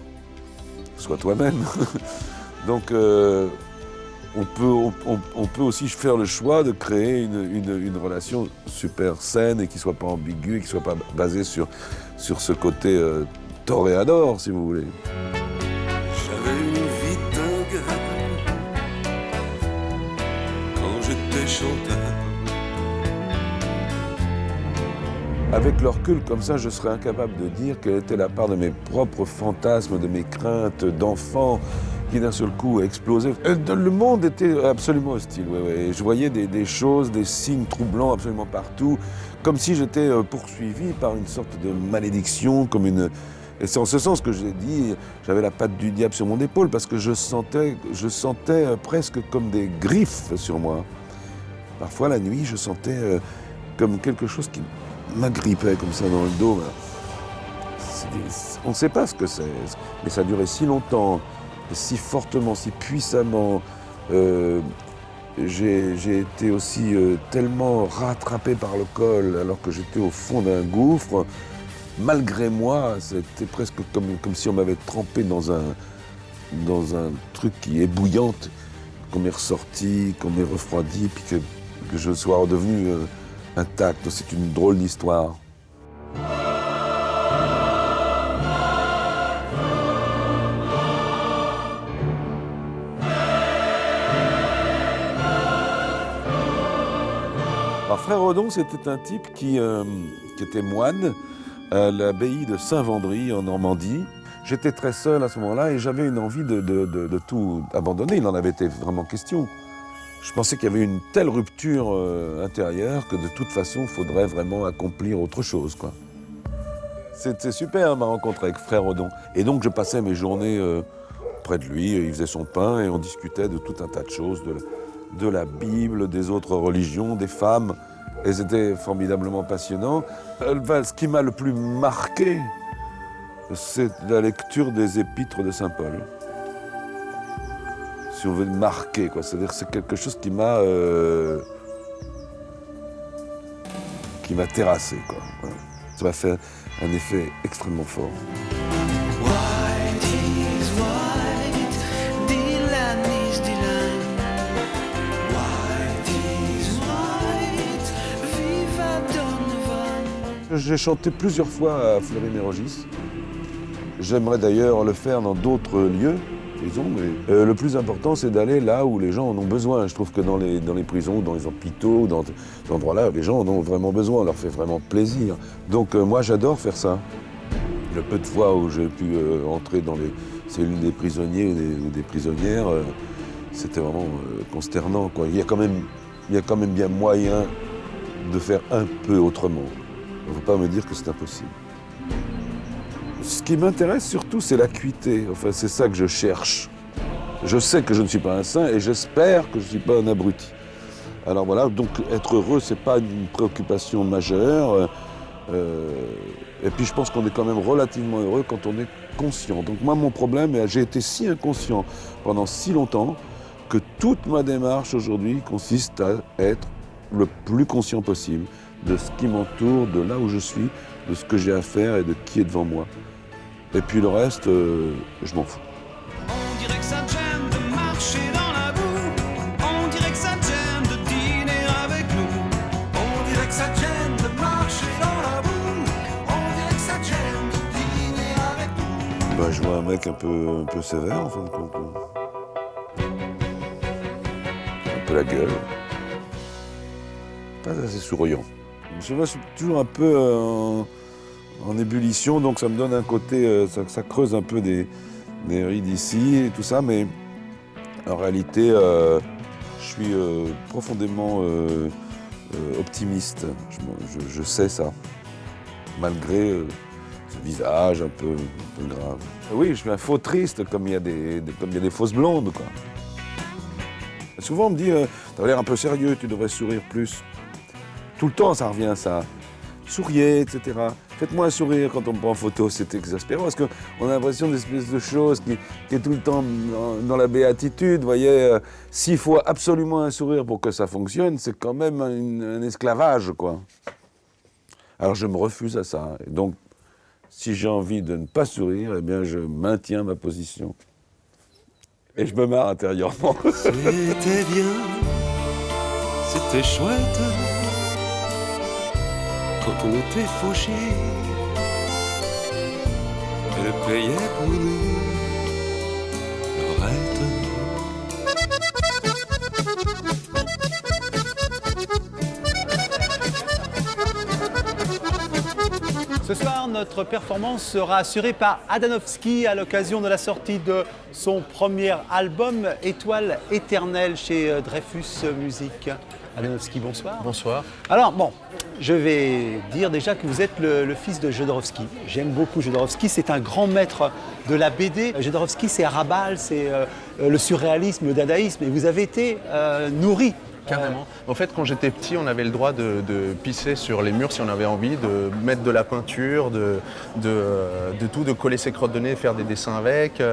sois toi-même. Donc on peut aussi faire le choix de créer une relation super saine et qui ne soit pas ambiguë, et qui ne soit pas basée sur ce côté toréador, si vous voulez. J'avais une vie de gueule quand j'étais chanteur. Avec le recul comme ça, je serais incapable de dire quelle était la part de mes propres fantasmes, de mes craintes d'enfant qui d'un seul coup a explosé. Le monde était absolument hostile, ouais. Je voyais des choses, des signes troublants absolument partout, comme si j'étais poursuivi par une sorte de malédiction, comme une... Et c'est en ce sens que j'ai dit, j'avais la patte du diable sur mon épaule, parce que je sentais presque comme des griffes sur moi. Parfois, la nuit, je sentais comme quelque chose qui m'agrippait comme ça dans le dos. On ne sait pas ce que c'est, mais ça durait si longtemps, si fortement, si puissamment. J'ai été aussi tellement rattrapé par le col alors que j'étais au fond d'un gouffre. Malgré moi, c'était presque comme si on m'avait trempé dans un truc qui est bouillante, qu'on m'est ressorti, qu'on m'ait refroidi, puis que je sois redevenu intact. C'est une drôle d'histoire. Alors, Frère Redon, c'était un type qui était moine à l'abbaye de Saint-Vendry en Normandie. J'étais très seul à ce moment-là et j'avais une envie de tout abandonner. Il en avait été vraiment question. Je pensais qu'il y avait une telle rupture intérieure que de toute façon, il faudrait vraiment accomplir autre chose, quoi. C'était super ma rencontre avec Frère Redon. Et donc je passais mes journées près de lui, il faisait son pain et on discutait de tout un tas de choses, de la Bible, des autres religions, des femmes. Et c'était formidablement passionnant. Ce qui m'a le plus marqué, c'est la lecture des épîtres de Saint Paul. Si on veut marquer, quoi. C'est-à-dire que c'est quelque chose qui m'a terrassé, quoi. Voilà. Ça m'a fait un effet extrêmement fort. J'ai chanté plusieurs fois à Fleury-Mérogis. J'aimerais d'ailleurs le faire dans d'autres lieux, disons, mais le plus important, c'est d'aller là où les gens en ont besoin. Je trouve que dans les prisons, dans les hôpitaux, dans ces endroits-là, les gens en ont vraiment besoin, on leur fait vraiment plaisir. Donc moi, j'adore faire ça. Le peu de fois où j'ai pu entrer dans les cellules des prisonniers ou des prisonnières, c'était vraiment consternant, quoi. Il y a quand même bien moyen de faire un peu autrement. Il ne faut pas me dire que c'est impossible. Ce qui m'intéresse surtout, c'est l'acuité. Enfin, c'est ça que je cherche. Je sais que je ne suis pas un saint et j'espère que je ne suis pas un abruti. Alors voilà, donc être heureux, ce n'est pas une préoccupation majeure. Et puis je pense qu'on est quand même relativement heureux quand on est conscient. Donc moi, mon problème, j'ai été si inconscient pendant si longtemps que toute ma démarche aujourd'hui consiste à être le plus conscient possible de ce qui m'entoure, de là où je suis, de ce que j'ai à faire et de qui est devant moi. Et puis le reste, je m'en fous. On dirait que ça te gêne de marcher dans la boue. On dirait que ça te gêne de dîner avec nous. On dirait que ça te gêne de marcher dans la boue. On dirait que ça te gêne de dîner avec nous. Ben, je vois un mec un peu sévère, en fin de compte. Un peu la gueule. Pas assez souriant. Je suis toujours un peu en ébullition, donc ça me donne un côté, ça creuse un peu des rides ici et tout ça, mais en réalité, je suis profondément optimiste. Je sais ça, malgré ce visage un peu grave. Oui, je suis un faux triste, comme il y a des fausses blondes, quoi. Souvent, on me dit, t'as l'air un peu sérieux, tu devrais sourire plus. Tout le temps, ça revient, ça. Souriez, etc. Faites-moi un sourire quand on me prend en photo, c'est exaspérant, parce qu'on a l'impression d'une espèce de chose qui est tout le temps dans la béatitude. Vous voyez, s'il faut absolument un sourire pour que ça fonctionne, c'est quand même un esclavage, quoi. Alors je me refuse à ça. Et donc, si j'ai envie de ne pas sourire, eh bien, je maintiens ma position. Et je me marre intérieurement. C'était bien, c'était chouette. Quand on était fauchés, elle payait pour nous, Lorette. Ce soir, notre performance sera assurée par Adanovski à l'occasion de la sortie de son premier album Étoile éternelle chez Dreyfus Musique. Adanovski, bonsoir. Bonsoir. Alors bon, je vais dire déjà que vous êtes le fils de Jodorowsky. J'aime beaucoup Jodorowsky, c'est un grand maître de la BD. Jodorowsky, c'est Arabal, c'est le surréalisme, le dadaïsme, et vous avez été nourri. Carrément. En fait, quand j'étais petit, on avait le droit de pisser sur les murs si on avait envie, de mettre de la peinture, de tout, de coller ses crottes de nez, faire des dessins avec.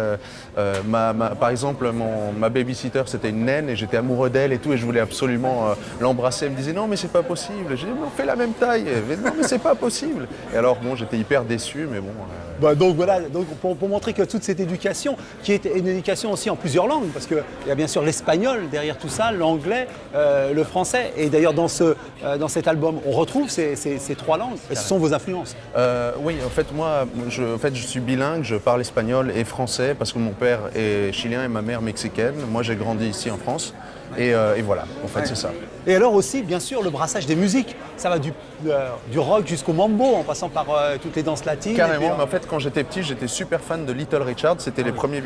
Par exemple, ma babysitter, c'était une naine et j'étais amoureux d'elle et tout, et je voulais absolument l'embrasser. Elle me disait non, mais c'est pas possible. J'ai dit, mais on fait la même taille. Elle me dit, non, mais c'est pas possible. Et alors, bon, j'étais hyper déçu, mais bon. Donc voilà, donc pour montrer que toute cette éducation, qui est une éducation aussi en plusieurs langues, parce qu'il y a bien sûr l'espagnol derrière tout ça, l'anglais, le français, et d'ailleurs dans cet album, on retrouve ces trois langues. Et ce sont vos influences. Oui, en fait, moi, je suis bilingue, je parle espagnol et français, parce que mon père est chilien et ma mère mexicaine. Moi, j'ai grandi ici en France. Et voilà, en fait, c'est ça. Et alors aussi, bien sûr, le brassage des musiques. Ça va du rock jusqu'au mambo, en passant par toutes les danses latines. Carrément, mais en fait, quand j'étais petit, j'étais super fan de Little Richard. C'était les premiers...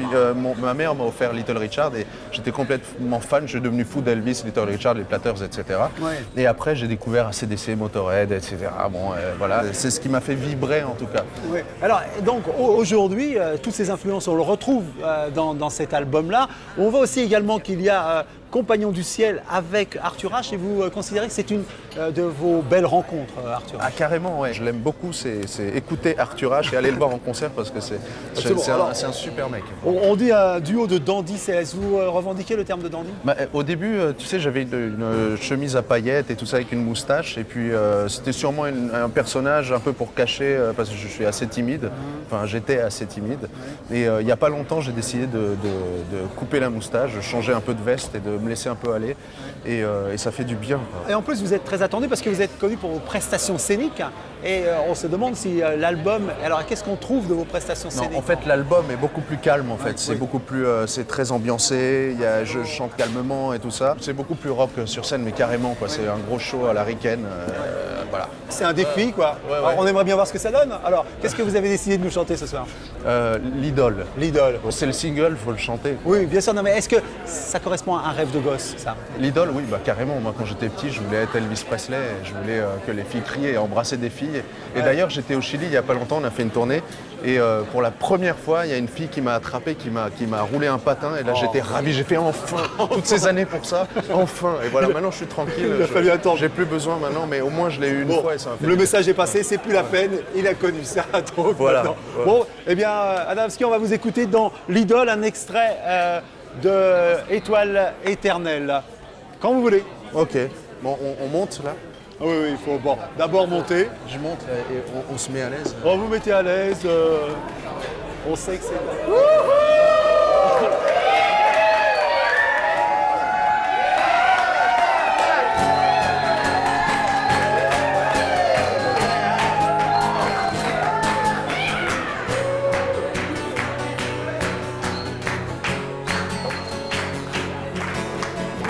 ma mère m'a offert Little Richard et j'étais complètement fan. Je suis devenu fou d'Elvis, Little Richard, les Platters, etc. Ouais. Et après, j'ai découvert AC/DC, Motorhead, etc. Bon, voilà, c'est ce qui m'a fait vibrer, en tout cas. Ouais. Alors, donc, aujourd'hui, toutes ces influences, on le retrouve dans cet album-là. On voit aussi également qu'il y a... Compagnon du ciel avec Arthur H, et vous considérez que c'est une de vos belles rencontres, Arthur H? Ah, carrément, ouais. Je l'aime beaucoup, c'est écouter Arthur H et aller le voir en concert parce que c'est un super mec. On dit un duo de dandy, vous revendiquez le terme de dandy? Au début, tu sais, j'avais une chemise à paillettes et tout ça avec une moustache, et puis c'était sûrement un personnage un peu pour cacher, parce que je suis assez timide, enfin j'étais assez timide, et il n'y a pas longtemps j'ai décidé de couper la moustache, de changer un peu de veste et de me laisser un peu aller, et ça fait du bien. Et en plus, vous êtes très attendu parce que vous êtes connu pour vos prestations scéniques, et on se demande si l'album... Alors, qu'est-ce qu'on trouve de vos prestations scéniques? Non, en fait, l'album est beaucoup plus calme, en fait. C'est beaucoup plus... c'est très ambiancé, je chante calmement et tout ça. C'est beaucoup plus rock sur scène, mais carrément, quoi. C'est un gros show à la Riken, voilà. C'est un défi, quoi. Ouais. Alors, on aimerait bien voir ce que ça donne. Alors, qu'est-ce que vous avez décidé de nous chanter ce soir? L'idole. L'idole. C'est le single, il faut le chanter. Oui, bien sûr. Non, mais est-ce que ça correspond à un rêve de gosse, ça? L'idole, oui, carrément. Moi, quand j'étais petit, je voulais être Elvis Presley. Je voulais que les filles crient et embrasser des filles. Et d'ailleurs, j'étais au Chili il n'y a pas longtemps, on a fait une tournée. Et pour la première fois, il y a une fille qui m'a attrapé, qui m'a roulé un patin. Et là, j'étais ravi. J'ai fait enfin, toutes ces années pour ça, enfin. Et voilà, maintenant, je suis tranquille. Il a fallu attendre. J'ai plus besoin maintenant, mais au moins, je l'ai eu une fois. Et ça m'a fait le message est passé, c'est plus la peine. Il a connu ça. Donc, voilà. Bon, eh bien, Adanovski, on va vous écouter dans l'idole, un extrait de Étoile éternelle. Quand vous voulez. Ok. Bon, on monte là? Oui, il faut d'abord monter. Je monte là, et on se met à l'aise. On vous mettez à l'aise. On sait que c'est...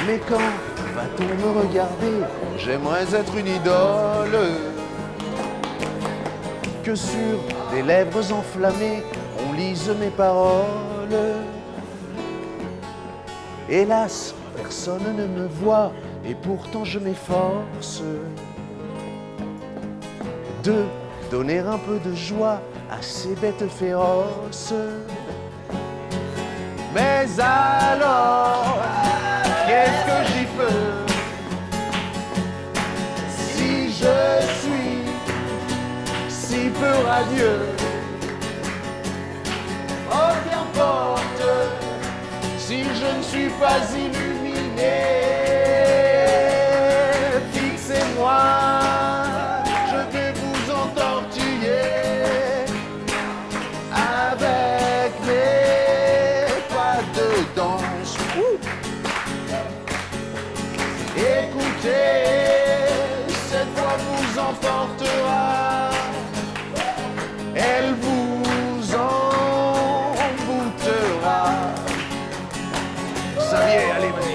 Mais quand va-t-on me regarder? J'aimerais être une idole. Que sur des lèvres enflammées, on lise mes paroles. Hélas, personne ne me voit, et pourtant je m'efforce de donner un peu de joie à ces bêtes féroces. Mais alors, qu'est-ce que j'y peux si je suis si peu radieux? Oh, qu'importe si je ne suis pas illuminé. Fixez-moi, je vais vous entortiller avec mes pas de danse. Écoutez, cette voix vous emportera, elle vous emboutera. Ça y est, allez, vas-y.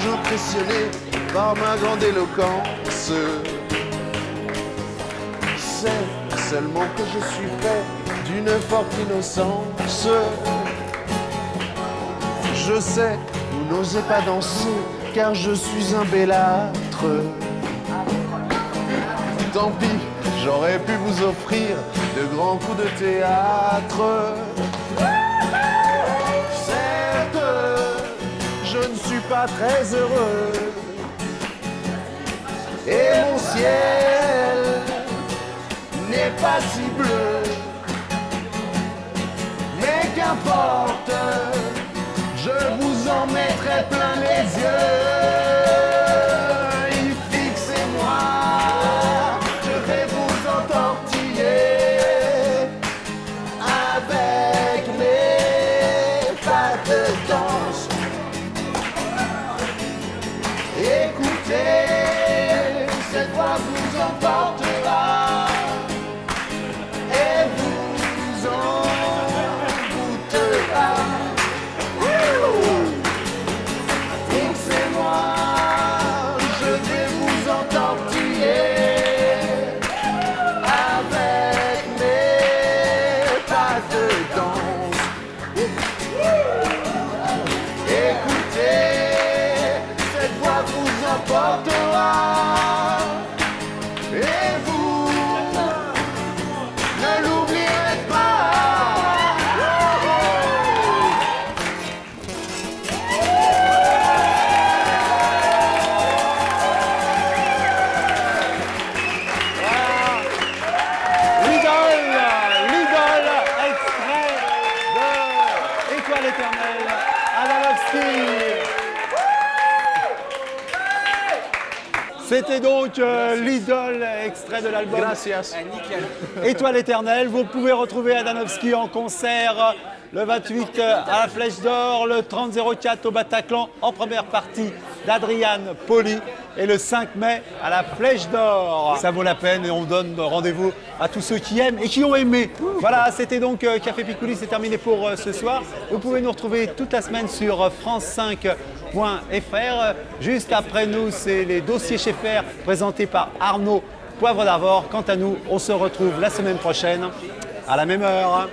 impressionné par ma grande éloquence. C'est seulement que je suis fait d'une forte innocence. Je sais, vous n'osez pas danser, car je suis un bellâtre. Tant pis, j'aurais pu vous offrir de grands coups de théâtre. Certes, je ne suis pas très heureux, et mon ciel n'est pas si bleu. Mais qu'importe, je vous en mettrai plein les yeux. Fixez-moi, je vais vous entortiller avec mes pas de danse. Écoutez, cette voix vous emportera et vous en goûtera. Fixez-moi, je vais vous entortiller avec mes pas de danse. Écoutez, cette voix vous emportera et vous ne l'oublierez pas. L'idole, extrait de Étoile éternelle, Adamovski. C'était donc l'idole, extrait de l'album Gracias. Étoile éternelle. Vous pouvez retrouver Adamovski en concert le 28 à la Flèche d'Or, le 30-04 au Bataclan en première partie d'Adrian Poli et le 5 mai à la Flèche d'Or. Ça vaut la peine et on donne rendez-vous à tous ceux qui aiment et qui ont aimé. Voilà, c'était donc Café Picouli, c'est terminé pour ce soir. Vous pouvez nous retrouver toute la semaine sur France5.fr. Juste après nous, c'est les dossiers Schaeffer présentés par Arnaud Poivre d'Arvor. Quant à nous, on se retrouve la semaine prochaine à la même heure.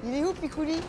Il est où, Picouli ?